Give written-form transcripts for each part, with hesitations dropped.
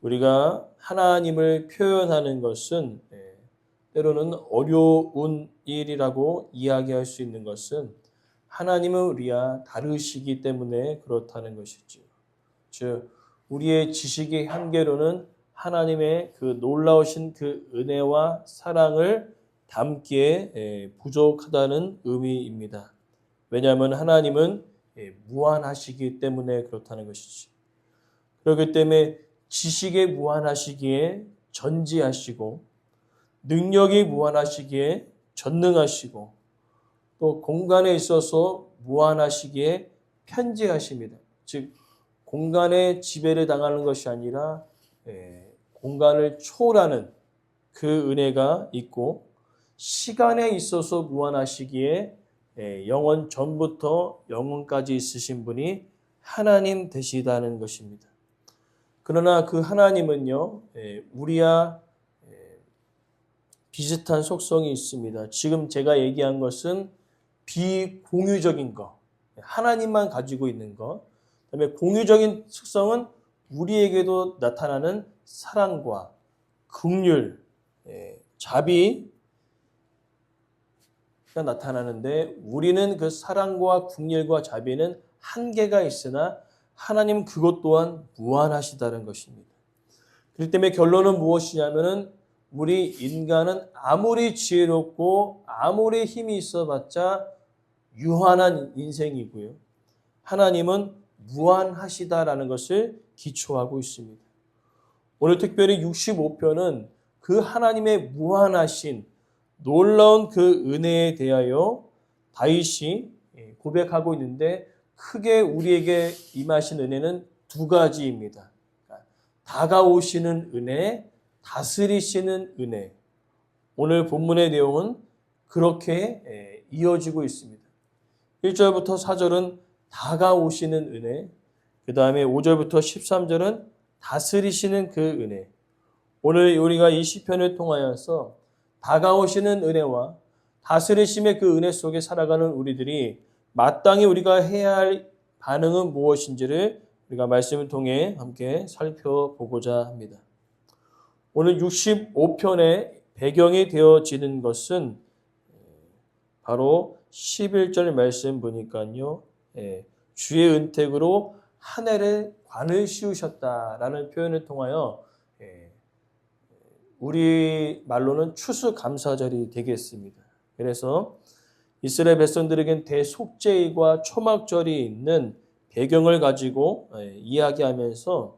우리가 하나님을 표현하는 것은 때로는 어려운 일이라고 이야기할 수 있는 것은 하나님은 우리와 다르시기 때문에 그렇다는 것이지요. 즉 우리의 지식의 한계로는 하나님의 그 놀라우신 그 은혜와 사랑을 담기에 부족하다는 의미입니다. 왜냐하면 하나님은 무한하시기 때문에 그렇다는 것이지. 그렇기 때문에 지식에 무한하시기에 전지하시고 능력이 무한하시기에 전능하시고 또 공간에 있어서 무한하시기에 편재하십니다. 즉 공간에 지배를 당하는 것이 아니라 공간을 초월하는 그 은혜가 있고 시간에 있어서 무한하시기에 영원 전부터 영원까지 있으신 분이 하나님 되시다는 것입니다. 그러나 그 하나님은요, 우리와 비슷한 속성이 있습니다. 지금 제가 얘기한 것은 비공유적인 것, 하나님만 가지고 있는 것, 그다음에 공유적인 특성은 우리에게도 나타나는 사랑과 긍휼, 자비가 나타나는데 우리는 그 사랑과 긍휼과 자비는 한계가 있으나 하나님은 그것 또한 무한하시다는 것입니다. 그렇기 때문에 결론은 무엇이냐면은 우리 인간은 아무리 지혜롭고 아무리 힘이 있어봤자 유한한 인생이고요. 하나님은 무한하시다라는 것을 기초하고 있습니다. 오늘 특별히 65편은 그 하나님의 무한하신 놀라운 그 은혜에 대하여 다윗이 고백하고 있는데 크게 우리에게 임하신 은혜는 두 가지입니다. 다가오시는 은혜, 다스리시는 은혜. 오늘 본문의 내용은 그렇게 이어지고 있습니다. 1절부터 4절은 다가오시는 은혜, 그 다음에 5절부터 13절은 다스리시는 그 은혜. 오늘 우리가 이 시편을 통하여서 다가오시는 은혜와 다스리심의 그 은혜 속에 살아가는 우리들이 마땅히 우리가 해야 할 반응은 무엇인지를 우리가 말씀을 통해 함께 살펴보고자 합니다. 오늘 65편의 배경이 되어지는 것은 바로 11절 말씀 보니까요. 주의 은택으로 한 해를 관을 씌우셨다라는 표현을 통하여 우리 말로는 추수감사절이 되겠습니다. 그래서 이스라엘 백성들에겐 대속죄일과 초막절이 있는 배경을 가지고 이야기하면서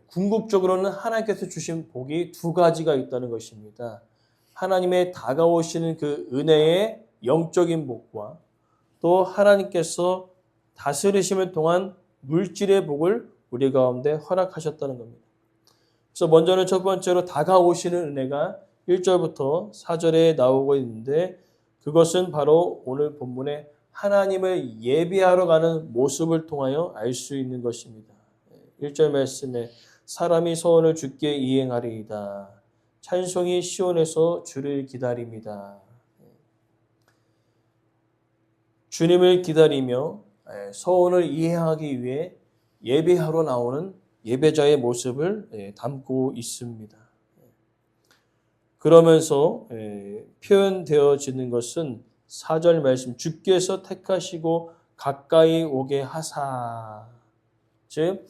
궁극적으로는 하나님께서 주신 복이 두 가지가 있다는 것입니다. 하나님의 다가오시는 그 은혜의 영적인 복과 또 하나님께서 다스리심을 통한 물질의 복을 우리 가운데 허락하셨다는 겁니다. 그래서 먼저는 첫 번째로 다가오시는 은혜가 1절부터 4절에 나오고 있는데 그것은 바로 오늘 본문에 하나님을 예배하러 가는 모습을 통하여 알 수 있는 것입니다. 1절 말씀에 사람이 소원을 주께 이행하리이다. 찬송이 시온에서 주를 기다립니다. 주님을 기다리며 소원을 이행하기 위해 예배하러 나오는 예배자의 모습을 담고 있습니다. 그러면서 표현되어지는 것은 4절 말씀 주께서 택하시고 가까이 오게 하사. 즉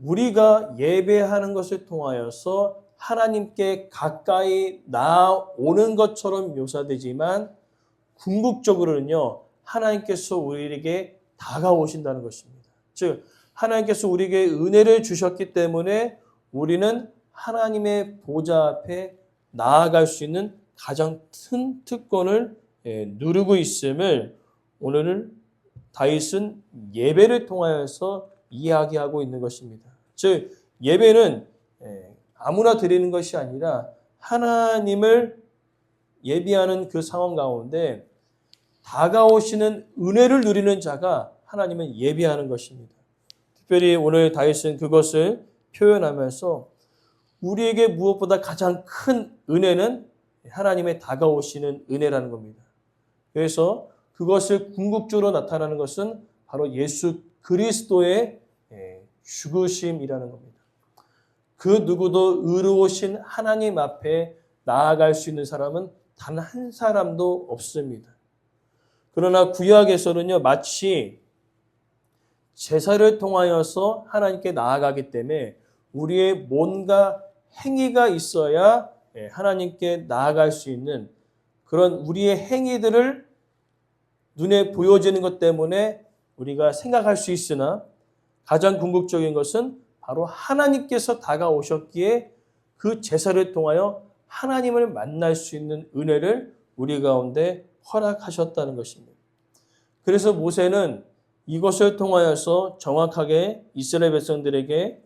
우리가 예배하는 것을 통하여서 하나님께 가까이 나오는 것처럼 묘사되지만 궁극적으로는요. 하나님께서 우리에게 다가오신다는 것입니다. 즉 하나님께서 우리에게 은혜를 주셨기 때문에 우리는 하나님의 보좌 앞에 나아갈 수 있는 가장 큰 특권을 누리고 있음을 오늘 다윗은 예배를 통하여서 이야기하고 있는 것입니다. 즉 예배는 아무나 드리는 것이 아니라 하나님을 예비하는 그 상황 가운데 다가오시는 은혜를 누리는 자가 하나님을 예비하는 것입니다. 특별히 오늘 다윗은 그것을 표현하면서 우리에게 무엇보다 가장 큰 은혜는 하나님의 다가오시는 은혜라는 겁니다. 그래서 그것을 궁극적으로 나타나는 것은 바로 예수 그리스도의 죽으심이라는 겁니다. 그 누구도 의로우신 하나님 앞에 나아갈 수 있는 사람은 단 한 사람도 없습니다. 그러나 구약에서는요, 마치 제사를 통하여서 하나님께 나아가기 때문에 우리의 뭔가 행위가 있어야 하나님께 나아갈 수 있는 그런 우리의 행위들을 눈에 보여지는 것 때문에 우리가 생각할 수 있으나 가장 궁극적인 것은 바로 하나님께서 다가오셨기에 그 제사를 통하여 하나님을 만날 수 있는 은혜를 우리 가운데 허락하셨다는 것입니다. 그래서 모세는 이것을 통하여서 정확하게 이스라엘 백성들에게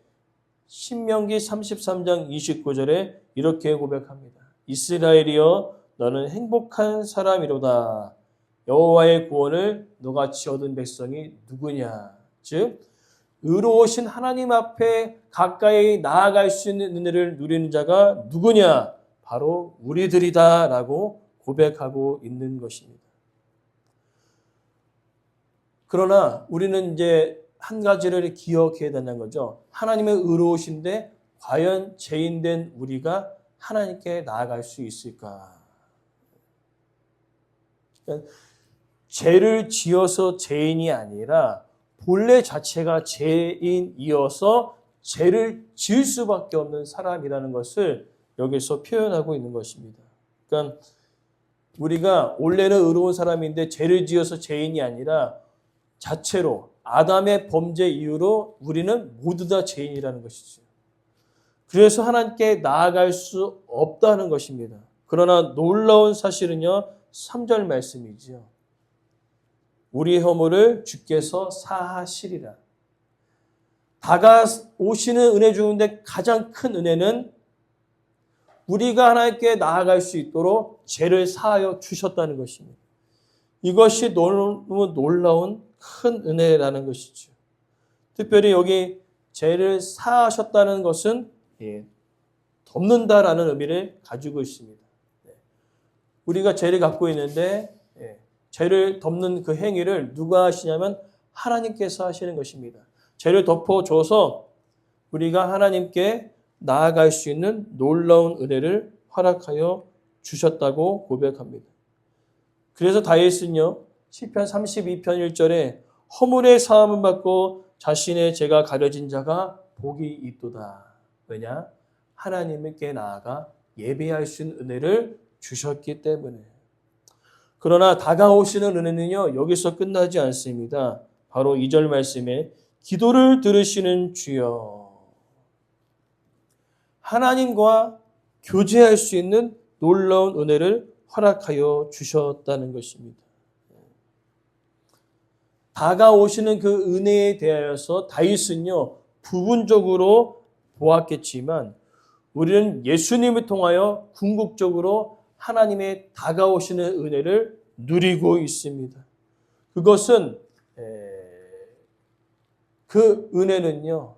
신명기 33장 29절에 이렇게 고백합니다. 이스라엘이여 너는 행복한 사람이로다. 여호와의 구원을 너같이 얻은 백성이 누구냐. 즉 의로우신 하나님 앞에 가까이 나아갈 수 있는 은혜를 누리는 자가 누구냐. 바로 우리들이다 라고 고백하고 있는 것입니다. 그러나 우리는 이제 한 가지를 기억해야 된다는 거죠. 하나님의 의로우신데 과연 죄인된 우리가 하나님께 나아갈 수 있을까? 그러니까 죄를 지어서 죄인이 아니라 본래 자체가 죄인이어서 죄를 지을 수밖에 없는 사람이라는 것을 여기서 표현하고 있는 것입니다. 그러니까 우리가 원래는 의로운 사람인데 죄를 지어서 죄인이 아니라 자체로 아담의 범죄 이후로 우리는 모두 다 죄인이라는 것이죠. 그래서 하나님께 나아갈 수 없다는 것입니다. 그러나 놀라운 사실은요, 3절 말씀이지요. 우리의 허물을 주께서 사하시리라. 다가오시는 은혜 중인데 가장 큰 은혜는 우리가 하나님께 나아갈 수 있도록 죄를 사하여 주셨다는 것입니다. 이것이 너무 놀라운 큰 은혜라는 것이죠. 특별히 여기 죄를 사하셨다는 것은 덮는다라는 의미를 가지고 있습니다. 우리가 죄를 갖고 있는데 죄를 덮는 그 행위를 누가 하시냐면 하나님께서 하시는 것입니다. 죄를 덮어줘서 우리가 하나님께 나아갈 수 있는 놀라운 은혜를 허락하여 주셨다고 고백합니다. 그래서 다윗은요, 시편 32편 1절에 허물의 사함을 받고 자신의 죄가 가려진 자가 복이 있도다. 왜냐? 하나님께 나아가 예배할 수 있는 은혜를 주셨기 때문에. 그러나 다가오시는 은혜는요, 여기서 끝나지 않습니다. 바로 2절 말씀에 기도를 들으시는 주여. 하나님과 교제할 수 있는 놀라운 은혜를 허락하여 주셨다는 것입니다. 다가오시는 그 은혜에 대하여서 다윗은요, 부분적으로 보았겠지만 우리는 예수님을 통하여 궁극적으로 하나님의 다가오시는 은혜를 누리고 있습니다. 그것은 그 은혜는요,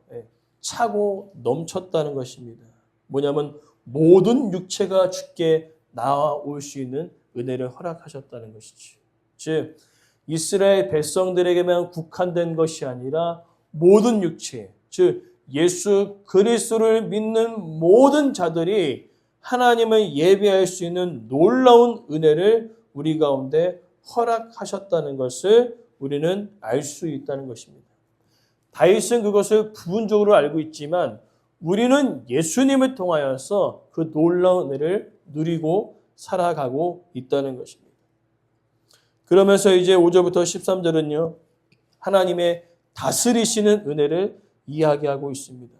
차고 넘쳤다는 것입니다. 뭐냐면 모든 육체가 주께 나올 수 있는 은혜를 허락하셨다는 것이죠. 즉 이스라엘 백성들에게만 국한된 것이 아니라 모든 육체, 즉 예수 그리스도를 믿는 모든 자들이 하나님을 예배할 수 있는 놀라운 은혜를 우리 가운데 허락하셨다는 것을 우리는 알 수 있다는 것입니다. 다윗은 그것을 부분적으로 알고 있지만 우리는 예수님을 통하여서 그 놀라운 은혜를 누리고 살아가고 있다는 것입니다. 그러면서 이제 5절부터 13절은요, 하나님의 다스리시는 은혜를 이야기하고 있습니다.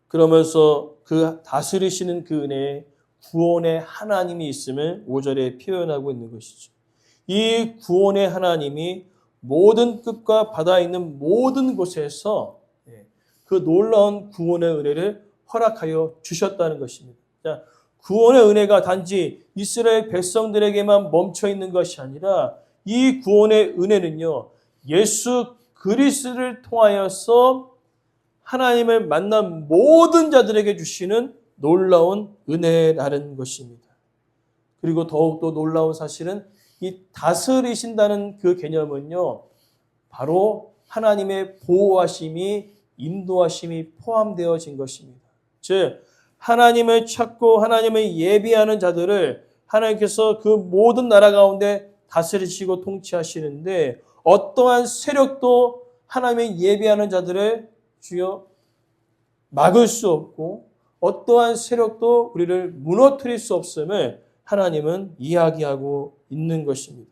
그러면서 그 다스리시는 그 은혜에 구원의 하나님이 있음을 5절에 표현하고 있는 것이죠. 이 구원의 하나님이 모든 끝과 바다에 있는 모든 곳에서 그 놀라운 구원의 은혜를 허락하여 주셨다는 것입니다. 구원의 은혜가 단지 이스라엘 백성들에게만 멈춰 있는 것이 아니라 이 구원의 은혜는요, 예수 그리스도를 통하여서 하나님을 만난 모든 자들에게 주시는 놀라운 은혜라는 것입니다. 그리고 더욱더 놀라운 사실은 이 다스리신다는 그 개념은요, 바로 하나님의 보호하심이 인도하심이 포함되어진 것입니다. 즉 하나님을 찾고 하나님을 예비하는 자들을 하나님께서 그 모든 나라 가운데 다스리시고 통치하시는데 어떠한 세력도 하나님의 예비하는 자들을 주여 막을 수 없고 어떠한 세력도 우리를 무너뜨릴 수 없음을 하나님은 이야기하고 있는 것입니다.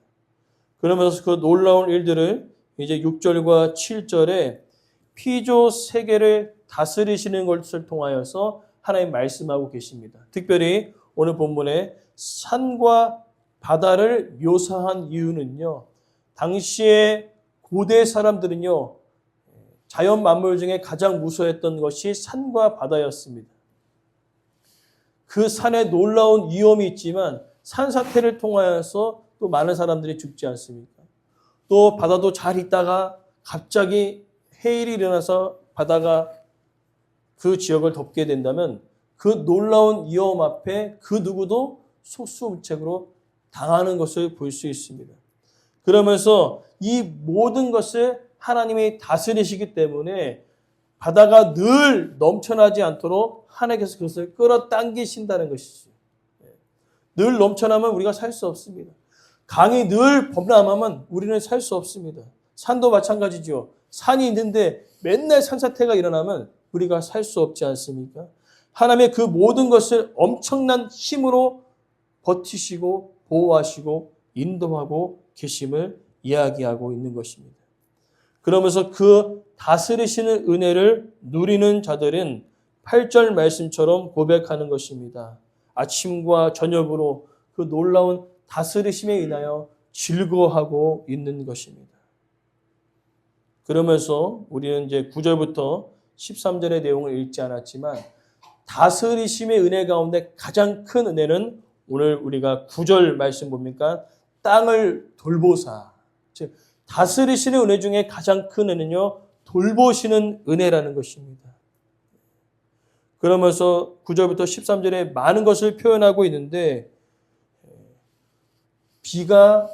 그러면서 그 놀라운 일들을 이제 6절과 7절에 피조 세계를 다스리시는 것을 통하여서 하나님 말씀하고 계십니다. 특별히 오늘 본문에 산과 바다를 묘사한 이유는요. 당시에 고대 사람들은요. 자연 만물 중에 가장 무서워했던 것이 산과 바다였습니다. 그 산에 놀라운 위험이 있지만 산사태를 통하여서 또 많은 사람들이 죽지 않습니까? 또 바다도 잘 있다가 갑자기 해일이 일어나서 바다가 그 지역을 덮게 된다면 그 놀라운 위험 앞에 그 누구도 속수무책으로 당하는 것을 볼 수 있습니다. 그러면서 이 모든 것을 하나님이 다스리시기 때문에 바다가 늘 넘쳐나지 않도록 하나님께서 그것을 끌어당기신다는 것이죠. 늘 넘쳐나면 우리가 살 수 없습니다. 강이 늘 범람하면 우리는 살 수 없습니다. 산도 마찬가지죠. 산이 있는데 맨날 산사태가 일어나면 우리가 살 수 없지 않습니까? 하나님의 그 모든 것을 엄청난 힘으로 버티시고 보호하시고 인도하고 계심을 이야기하고 있는 것입니다. 그러면서 그 다스리시는 은혜를 누리는 자들은 8절 말씀처럼 고백하는 것입니다. 아침과 저녁으로 그 놀라운 다스리심에 인하여 즐거워하고 있는 것입니다. 그러면서 우리는 이제 9절부터 13절의 내용을 읽지 않았지만 다스리심의 은혜 가운데 가장 큰 은혜는 오늘 우리가 9절 말씀 봅니까? 땅을 돌보사. 즉 다스리시는 은혜 중에 가장 큰 은혜는요. 돌보시는 은혜라는 것입니다. 그러면서 9절부터 13절에 많은 것을 표현하고 있는데 비가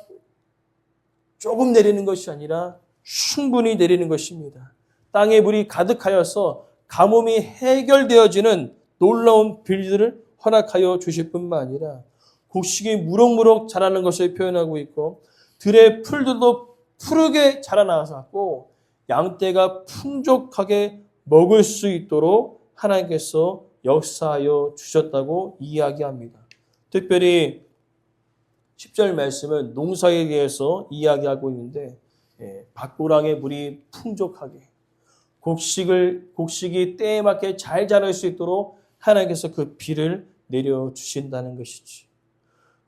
조금 내리는 것이 아니라 충분히 내리는 것입니다. 땅에 물이 가득하여서 가뭄이 해결되어지는 놀라운 빌들을 허락하여 주실 뿐만 아니라 곡식이 무럭무럭 자라는 것을 표현하고 있고 들의 풀들도 푸르게 자라나서 양떼가 풍족하게 먹을 수 있도록 하나님께서 역사하여 주셨다고 이야기합니다. 특별히 10절 말씀은 농사에 대해서 이야기하고 있는데 밭고랑에 물이 풍족하게 곡식이 때에 맞게 잘 자랄 수 있도록 하나님께서 그 비를 내려주신다는 것이지.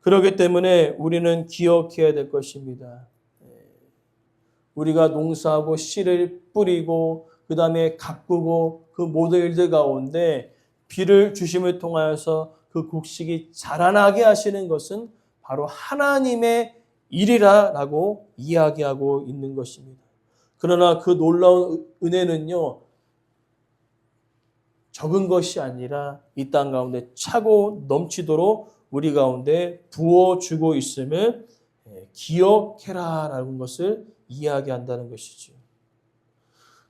그렇기 때문에 우리는 기억해야 될 것입니다. 우리가 농사하고 씨를 뿌리고 그 다음에 가꾸고 그 모든 일들 가운데 비를 주심을 통하여서 그 곡식이 자라나게 하시는 것은 바로 하나님의 일이라고 이야기하고 있는 것입니다. 그러나 그 놀라운 은혜는요. 적은 것이 아니라 이 땅 가운데 차고 넘치도록 우리 가운데 부어주고 있음을 기억해라라는 것을 이야기한다는 것이죠.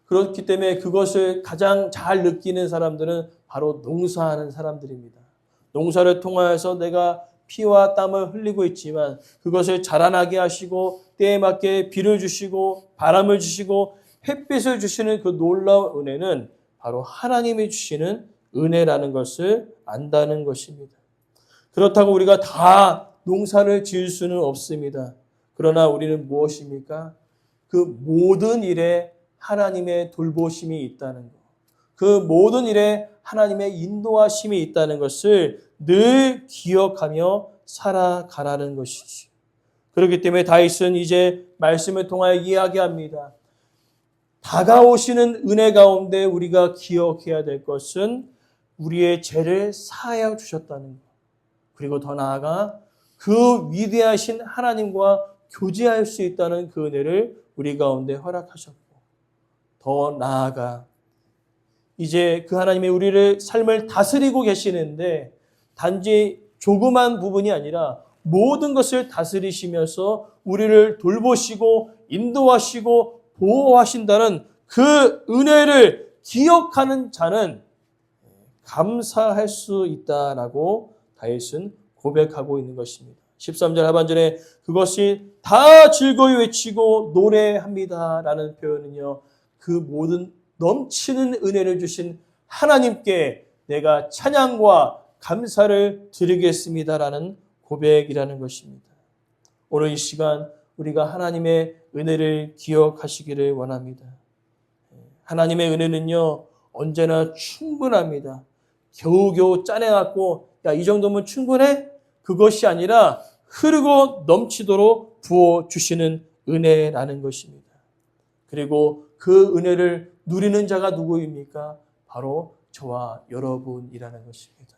그렇기 때문에 그것을 가장 잘 느끼는 사람들은 바로 농사하는 사람들입니다. 농사를 통하여서 내가 피와 땀을 흘리고 있지만 그것을 자라나게 하시고 때에 맞게 비를 주시고 바람을 주시고 햇빛을 주시는 그 놀라운 은혜는 바로 하나님이 주시는 은혜라는 것을 안다는 것입니다. 그렇다고 우리가 다 농사를 지을 수는 없습니다. 그러나 우리는 무엇입니까? 그 모든 일에 하나님의 돌보심이 있다는 것. 그 모든 일에 하나님의 인도하심이 있다는 것을 늘 기억하며 살아가라는 것이지. 그렇기 때문에 다윗은 이제 말씀을 통하여 이야기합니다. 다가오시는 은혜 가운데 우리가 기억해야 될 것은 우리의 죄를 사하여 주셨다는 것. 그리고 더 나아가 그 위대하신 하나님과 교제할 수 있다는 그 은혜를 우리 가운데 허락하셨고 더 나아가 이제 그 하나님이 우리를 삶을 다스리고 계시는데 단지 조그만 부분이 아니라 모든 것을 다스리시면서 우리를 돌보시고 인도하시고 보호하신다는 그 은혜를 기억하는 자는 감사할 수 있다라고 다윗은 고백하고 있는 것입니다. 13절 하반절에 그것이 다 즐거이 외치고 노래합니다라는 표현은요. 그 모든 넘치는 은혜를 주신 하나님께 내가 찬양과 감사를 드리겠습니다라는 고백이라는 것입니다. 오늘 이 시간 우리가 하나님의 은혜를 기억하시기를 원합니다. 하나님의 은혜는요. 언제나 충분합니다. 겨우겨우 짜내갖고 야, 이 정도면 충분해? 그것이 아니라 흐르고 넘치도록 부어주시는 은혜라는 것입니다. 그리고 그 은혜를 누리는 자가 누구입니까? 바로 저와 여러분이라는 것입니다.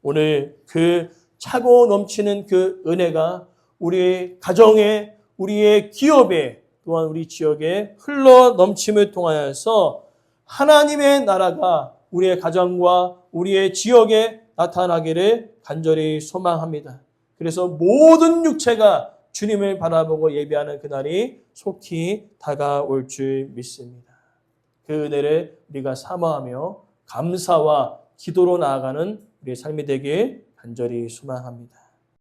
오늘 그 차고 넘치는 그 은혜가 우리의 가정에, 우리의 기업에, 또한 우리 지역에 흘러 넘침을 통하여서 하나님의 나라가 우리의 가정과 우리의 지역에 나타나기를 간절히 소망합니다. 그래서 모든 육체가 주님을 바라보고 예배하는 그날이 속히 다가올 줄 믿습니다. 그 은혜를 우리가 사모하며 감사와 기도로 나아가는 우리의 삶이 되길 간절히 소망합니다.